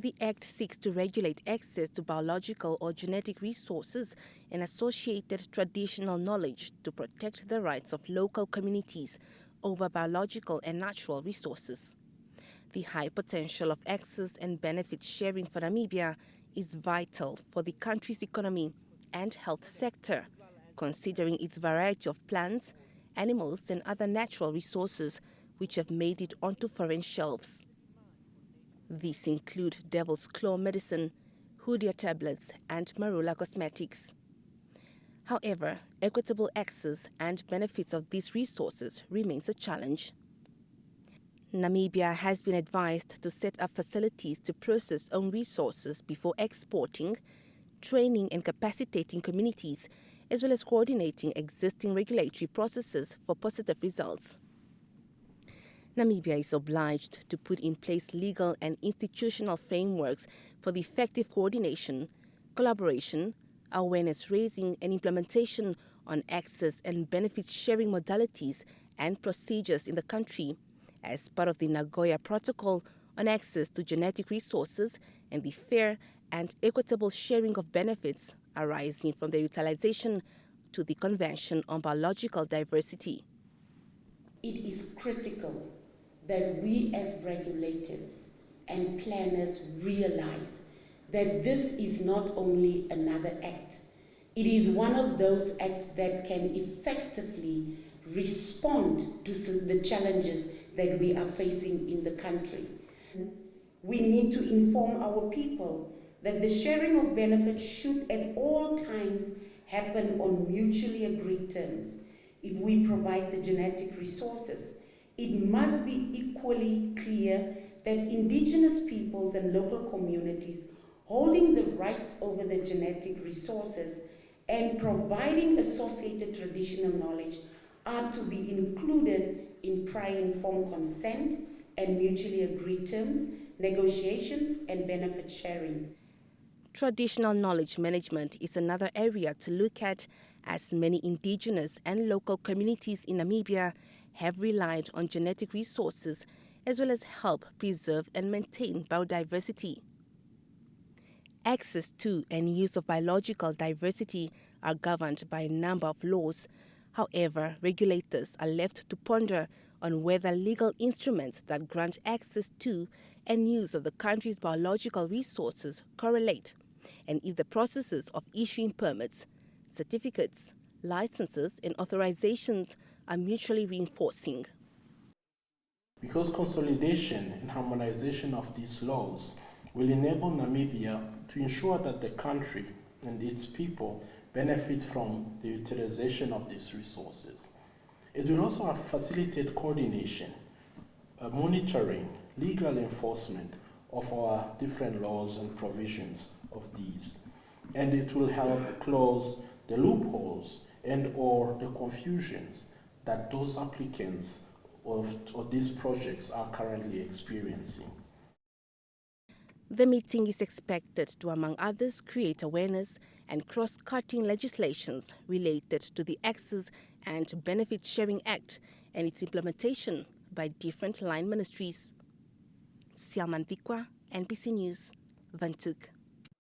The Act seeks to regulate access to biological or genetic resources and associated traditional knowledge to protect the rights of local communities over biological and natural resources. The high potential of access and benefit sharing for Namibia is vital for the country's economy and health sector, considering its variety of plants, animals and other natural resources which have made it onto foreign shelves. These include devil's claw medicine, Hoodia tablets, and marula cosmetics. However, equitable access and benefits of these resources remains a challenge. Namibia has been advised to set up facilities to process own resources before exporting, training and capacitating communities, as well as coordinating existing regulatory processes for positive results. Namibia is obliged to put in place legal and institutional frameworks for the effective coordination, collaboration, awareness raising and implementation on access and benefit sharing modalities and procedures in the country as part of the Nagoya Protocol on access to genetic resources and the fair and equitable sharing of benefits arising from their utilization to the Convention on Biological Diversity. It is critical that we as regulators and planners realize that this is not only another act, it is one of those acts that can effectively respond to the challenges that we are facing in the country. We need to inform our people that the sharing of benefits should at all times happen on mutually agreed terms. If we provide the genetic resources, it must be equally clear that indigenous peoples and local communities holding the rights over the genetic resources and providing associated traditional knowledge are to be included in prior informed consent and mutually agreed terms, negotiations and benefit sharing. Traditional knowledge management is another area to look at, as many indigenous and local communities in Namibia have relied on genetic resources as well as help preserve and maintain biodiversity. Access to and use of biological diversity are governed by a number of laws. However, regulators are left to ponder on whether legal instruments that grant access to and use of the country's biological resources correlate, and if the processes of issuing permits, certificates, licenses and authorizations are mutually reinforcing. Because consolidation and harmonization of these laws will enable Namibia to ensure that the country and its people benefit from the utilization of these resources. It will also facilitate coordination, monitoring, legal enforcement of our different laws and provisions of these. And it will help close the loopholes and or the confusions that those applicants of these projects are currently experiencing. The meeting is expected to, among others, create awareness and cross-cutting legislations related to the Access and Benefit Sharing Act and its implementation by different line ministries. Siaman Pikwa, NBC News, Windhoek.